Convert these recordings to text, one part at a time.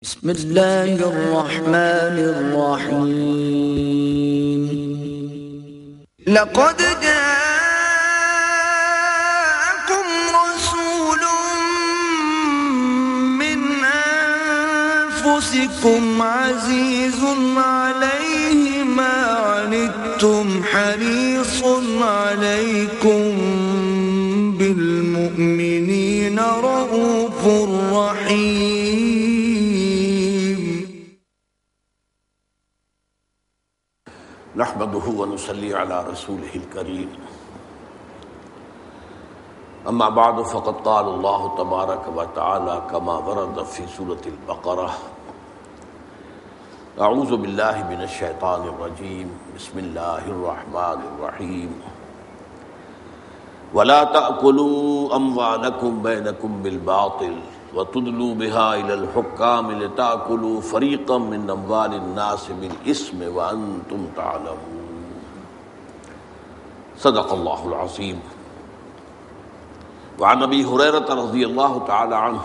بسم اللہ الرحمن الرحیم لقد جاءكم رسول من انفسكم عزيز عليه ما عنتم حريص عليكم بالمؤمنين رؤوف رحيم نحمده ونصلي على رسوله الكريم اما بعد فقد قال الله تبارك وتعالى كما ورد في سورة البقرة اعوذ بالله من الشيطان الرجيم بسم الله الرحمن الرحيم ولا تأكلوا أموالكم بينكم بالباطل وتدلوا بها إلى الحكام لتأكلوا فريقا من أموال الناس بالإثم وأنتم تعلمون صدق الله العظيم وعن أبي هريرة رضي الله تعالى عنه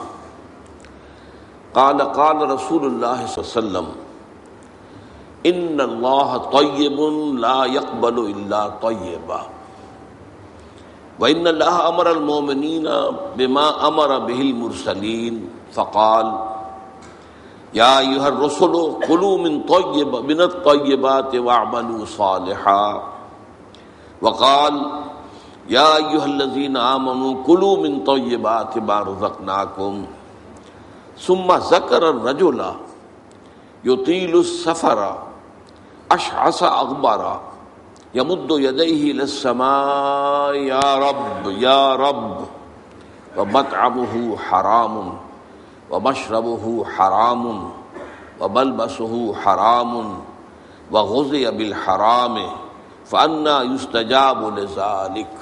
قال قال رسول الله صلى الله عليه وسلم إن الله طيب لا يقبل إلا طيبا وإن الله أمر المؤمنين بما أمر به المرسلين فقال يا أيها الرسل كلوا من الطيبات واعملوا صالحا وقال يا أيها الذين آمنوا كلوا من طيبات ما رزقناكم ثم ذكر الرجل يطيل السفر أشعث أغبر يمد يديه إلى السماء يا رب يا رب ومطعمه حرام ومشربه حرام وملبسه حرام وغذي بالحرام فأنى يستجاب لذلك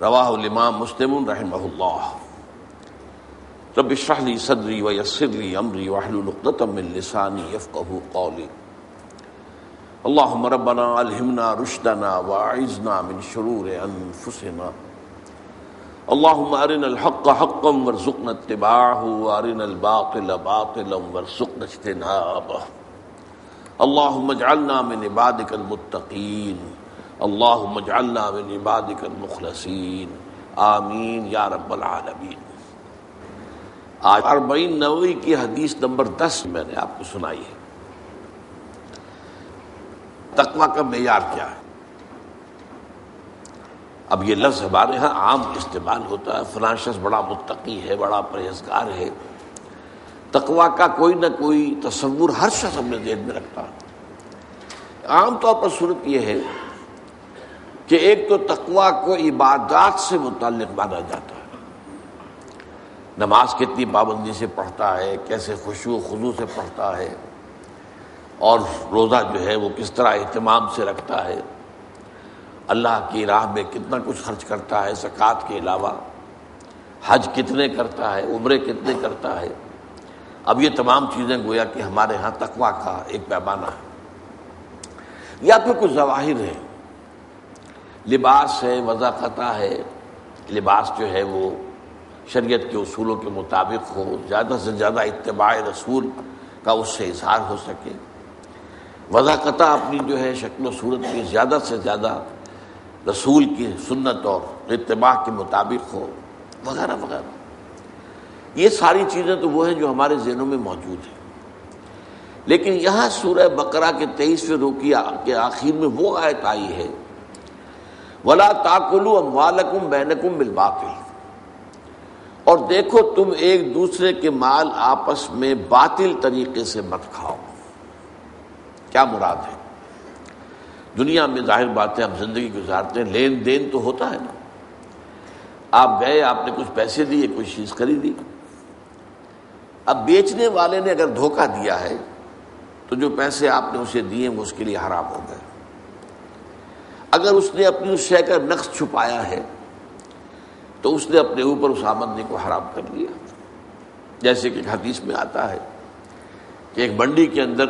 رواه الإمام مسلم رحمه الله رب اشرح لي صدري ويسر لي أمري واحلل عقدة من لساني يفقهوا قولي اللهم ربنا الہمنا رشدنا واعذنا من شرور انفسنا اللهم ارنا الحق حقا وارزقنا اتباعه وارنا الباطل باطلا وارزقنا اجتنابه اللهم اجعلنا من عبادك المتقين اللهم اجعلنا من عبادك المخلصين آمین یا رب العالمین۔ آج 40 نووی کی حدیث نمبر 10 میں نے آپ کو سنائی ہے۔ تقویٰ کا معیار کیا ہے؟ اب یہ لفظ ہمارے ہاں عام استعمال ہوتا ہے، فلاں شخص بڑا متقی ہے، بڑا پرہیزگار ہے۔ تقویٰ کا کوئی نہ کوئی تصور ہر شخص اپنے ذہن میں رکھتا ہے۔ عام طور پر صورت یہ ہے کہ ایک تو تقویٰ کو عبادات سے متعلق مانا جاتا ہے، نماز کتنی پابندی سے پڑھتا ہے، کیسے خشوع و خضوع سے پڑھتا ہے، اور روزہ جو ہے وہ کس طرح اہتمام سے رکھتا ہے، اللہ کی راہ میں کتنا کچھ خرچ کرتا ہے زکوٰۃ کے علاوہ، حج کتنے کرتا ہے، عمرے کتنے کرتا ہے۔ اب یہ تمام چیزیں گویا کہ ہمارے ہاں تقویٰ کا ایک پیمانہ ہے، یا پھر کچھ ظواہر ہے، لباس ہے، وضاقتہ ہے، لباس جو ہے وہ شریعت کے اصولوں کے مطابق ہو، زیادہ سے زیادہ اتباع رسول کا اس سے اظہار ہو سکے، وضاقتہ اپنی جو ہے شکل و صورت کی زیادہ سے زیادہ رسول کی سنت اور اتباع کے مطابق ہو، وغیرہ وغیرہ۔ یہ ساری چیزیں تو وہ ہیں جو ہمارے ذہنوں میں موجود ہیں، لیکن یہاں سورہ بقرہ کے 23ویں رکوع کے آخر میں وہ آیت آئی ہے وَلَا تَأْكُلُوا أَمْوَالَكُمْ بَيْنَكُمْ بِالْبَاطِلِ، اور دیکھو تم ایک دوسرے کے مال آپس میں باطل طریقے سے مت کھاؤ۔ کیا مراد ہے؟ دنیا میں ظاہر بات ہے ہم زندگی گزارتے ہیں، لین دین تو ہوتا ہے نا، آپ گئے، آپ نے کچھ پیسے دیے، کوئی چیز خریدی، اب بیچنے والے نے اگر دھوکہ دیا ہے تو جو پیسے آپ نے اسے دیے وہ اس کے لیے حرام ہو گئے۔ اگر اس نے اپنی اس شے کا نقص چھپایا ہے تو اس نے اپنے اوپر اس آمدنی کو حرام کر لیا۔ جیسے کہ حدیث میں آتا ہے کہ ایک منڈی کے اندر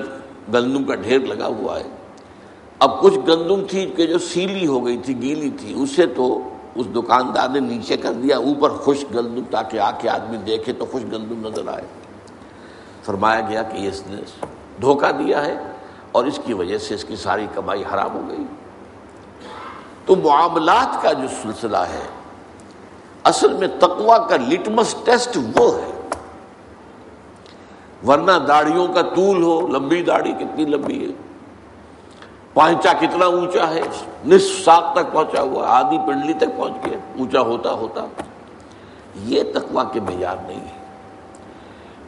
گندم کا ڈھیر لگا ہوا ہے، اب کچھ گندم تھی کہ جو سیلی ہو گئی تھی، گیلی تھی، اسے تو اس دکاندار نے نیچے کر دیا، اوپر خشک گندم، تاکہ آ کے آدمی دیکھے تو خشک گندم نظر آئے۔ فرمایا گیا کہ یہ اس نے دھوکہ دیا ہے اور اس کی وجہ سے اس کی ساری کمائی حرام ہو گئی۔ تو معاملات کا جو سلسلہ ہے اصل میں تقویٰ کا لٹمس ٹیسٹ وہ ہے، ورنہ داڑھیوں کا طول ہو، لمبی داڑھی کتنی لمبی ہے، پانچا کتنا اونچا ہے، نصف ساق تک پہنچا ہوا، آدھی پنڈلی تک پہنچ گیا، اونچا ہوتا ہوتا، یہ تقویٰ کے معیار نہیں ہے۔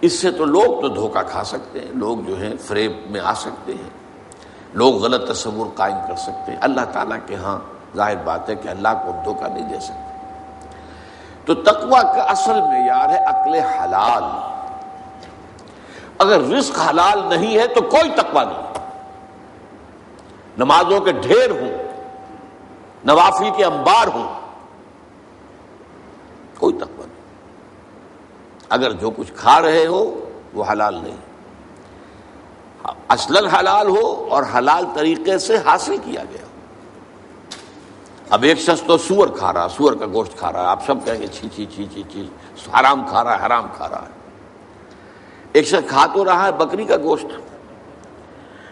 اس سے تو لوگ تو دھوکہ کھا سکتے ہیں، لوگ جو ہیں فریب میں آ سکتے ہیں، لوگ غلط تصور قائم کر سکتے ہیں، اللہ تعالیٰ کے ہاں ظاہر بات ہے کہ اللہ کو دھوکہ نہیں دے سکتے۔ تو تقویٰ کا اصل معیار ہے عقل حلال۔ اگر رزق حلال نہیں ہے تو کوئی تقویٰ نہیں، نمازوں کے ڈھیر ہوں، نوافل کے انبار ہوں، کوئی تقویٰ نہیں۔ اگر جو کچھ کھا رہے ہو وہ حلال نہیں، اصلاً حلال ہو اور حلال طریقے سے حاصل کیا گیا۔ اب ایک شخص تو سور کھا رہا، سور کا گوشت کھا رہا ہے، آپ سب کہیں گے چھی چھی چھی چھی چھی، حرام کھا رہا ہے، حرام کھا رہا ہے۔ ایک شخص کھا تو رہا ہے بکری کا گوشت،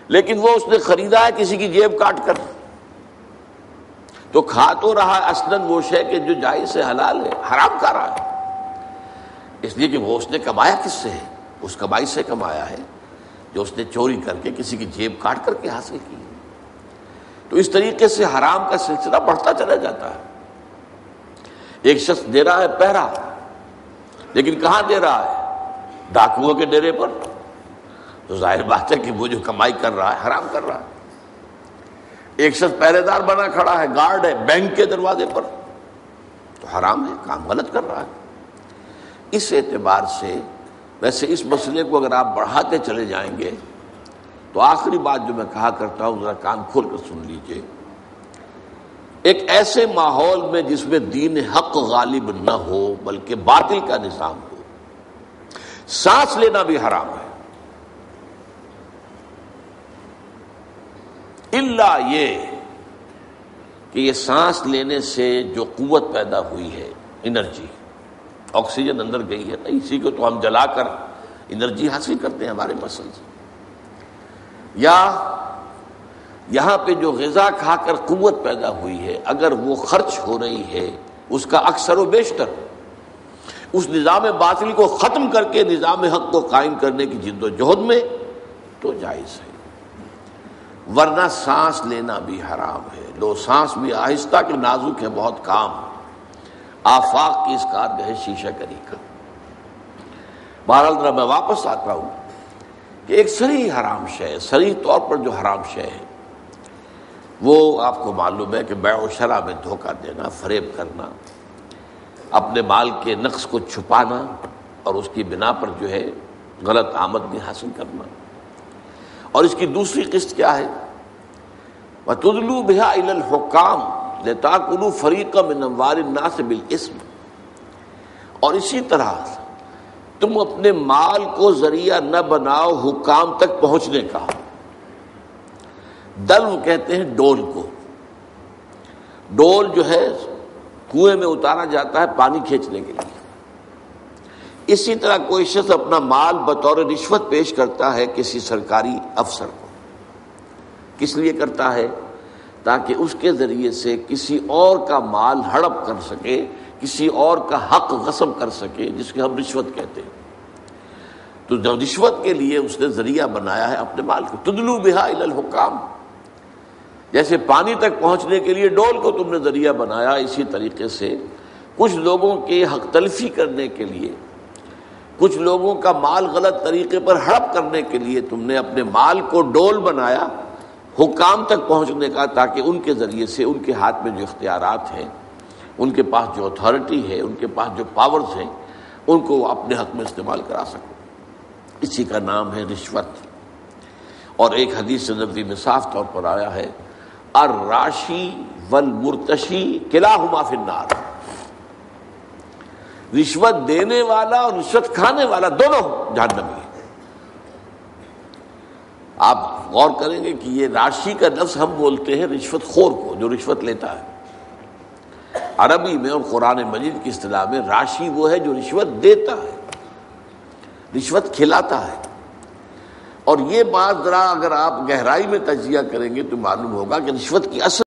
لیکن وہ اس نے خریدا ہے کسی کی جیب کاٹ کر، تو کھا تو رہا ہے اصلاً وہ شے کہ جو جائز ہے، حلال ہے، حرام کھا رہا ہے، اس لیے کہ وہ اس نے کمایا کس سے ہے؟ اس کمائی سے کمایا ہے جو اس نے چوری کر کے کسی کی جیب کاٹ کر کے حاصل کی۔ تو اس طریقے سے حرام کا سلسلہ بڑھتا چلا جاتا ہے۔ ایک شخص دے رہا ہے پہرا، لیکن کہاں دے رہا ہے؟ ڈاکوؤں کے ڈیرے پر، تو ظاہر بات ہے کہ وہ جو کمائی کر رہا ہے حرام کر رہا ہے۔ ایک شخص پہرے دار بنا کھڑا ہے، گارڈ ہے بینک کے دروازے پر، تو حرام ہے، کام غلط کر رہا ہے۔ اس اعتبار سے ویسے اس مسئلے کو اگر آپ بڑھاتے چلے جائیں گے تو آخری بات جو میں کہا کرتا ہوں ذرا کان کھول کر سن لیجئے۔ ایک ایسے ماحول میں جس میں دین حق غالب نہ ہو بلکہ باطل کا نظام ہو، سانس لینا بھی حرام ہے، الا یہ کہ یہ سانس لینے سے جو قوت پیدا ہوئی ہے، انرجی، آکسیجن اندر گئی ہے، اسی کو تو ہم جلا کر انرجی حاصل کرتے ہیں ہمارے مسل سے، یا یہاں پہ جو غذا کھا کر قوت پیدا ہوئی ہے اگر وہ خرچ ہو رہی ہے اس کا اکثر و بیشتر اس نظام باطل کو ختم کر کے نظام حق کو قائم کرنے کی جد و جہد میں، تو جائز ہے، ورنہ سانس لینا بھی حرام ہے۔ لو سانس بھی آہستہ کہ نازک ہے بہت کام، آفاق کی اس کارگاہ شیشہ گری کا۔ بہرحال ذرا میں واپس آتا ہوں کہ ایک صریح حرام شے، صریح طور پر جو حرام شے ہے وہ آپ کو معلوم ہے کہ بیع و شرع میں دھوکہ دینا، فریب کرنا، اپنے مال کے نقص کو چھپانا اور اس کی بنا پر جو ہے غلط آمدنی حاصل کرنا۔ اور اس کی دوسری قسط کیا ہے؟ وَتُدْلُوا بِهَا إِلَى الْحُكَّامِ لِتَأْكُلُوا فَرِيقًا مِنْ أَمْوَالِ النَّاسِ بِالْإِثْمِ، اور اسی طرح تم اپنے مال کو ذریعہ نہ بناؤ حکام تک پہنچنے کا۔ دلو کہتے ہیں ڈول کو، ڈول جو ہے کنویں میں اتارا جاتا ہے پانی کھینچنے کے لیے۔ اسی طرح کوئی شخص اپنا مال بطور رشوت پیش کرتا ہے کسی سرکاری افسر کو، کس لیے کرتا ہے؟ تاکہ اس کے ذریعے سے کسی اور کا مال ہڑپ کر سکے، کسی اور کا حق غصب کر سکے، جس کو ہم رشوت کہتے ہیں۔ تو جو رشوت کے لیے اس نے ذریعہ بنایا ہے اپنے مال کو، تدلو بہا الی الحکام، جیسے پانی تک پہنچنے کے لیے ڈول کو تم نے ذریعہ بنایا، اسی طریقے سے کچھ لوگوں کے حق تلفی کرنے کے لیے، کچھ لوگوں کا مال غلط طریقے پر ہڑپ کرنے کے لیے تم نے اپنے مال کو ڈول بنایا حکام تک پہنچنے کا، تاکہ ان کے ذریعے سے ان کے ہاتھ میں جو اختیارات ہیں، ان کے پاس جو اتھارٹی ہے، ان کے پاس جو پاورز ہیں، ان کو وہ اپنے حق میں استعمال کرا سکو۔ اسی کا نام ہے رشوت۔ اور ایک حدیث نبوی میں صاف طور پر آیا ہے، الراشی والمرتشی کلاہما فی النار، رشوت دینے والا اور رشوت کھانے والا دونوں جہنمی ہیں۔ آپ غور کریں گے کہ یہ راشی کا لفظ ہم بولتے ہیں رشوت خور کو، جو رشوت لیتا ہے۔ عربی میں اور قرآن مجید کی اصطلاح میں راشی وہ ہے جو رشوت دیتا ہے، رشوت کھلاتا ہے۔ اور یہ بات ذرا اگر آپ گہرائی میں تجزیہ کریں گے تو معلوم ہوگا کہ رشوت کی اصل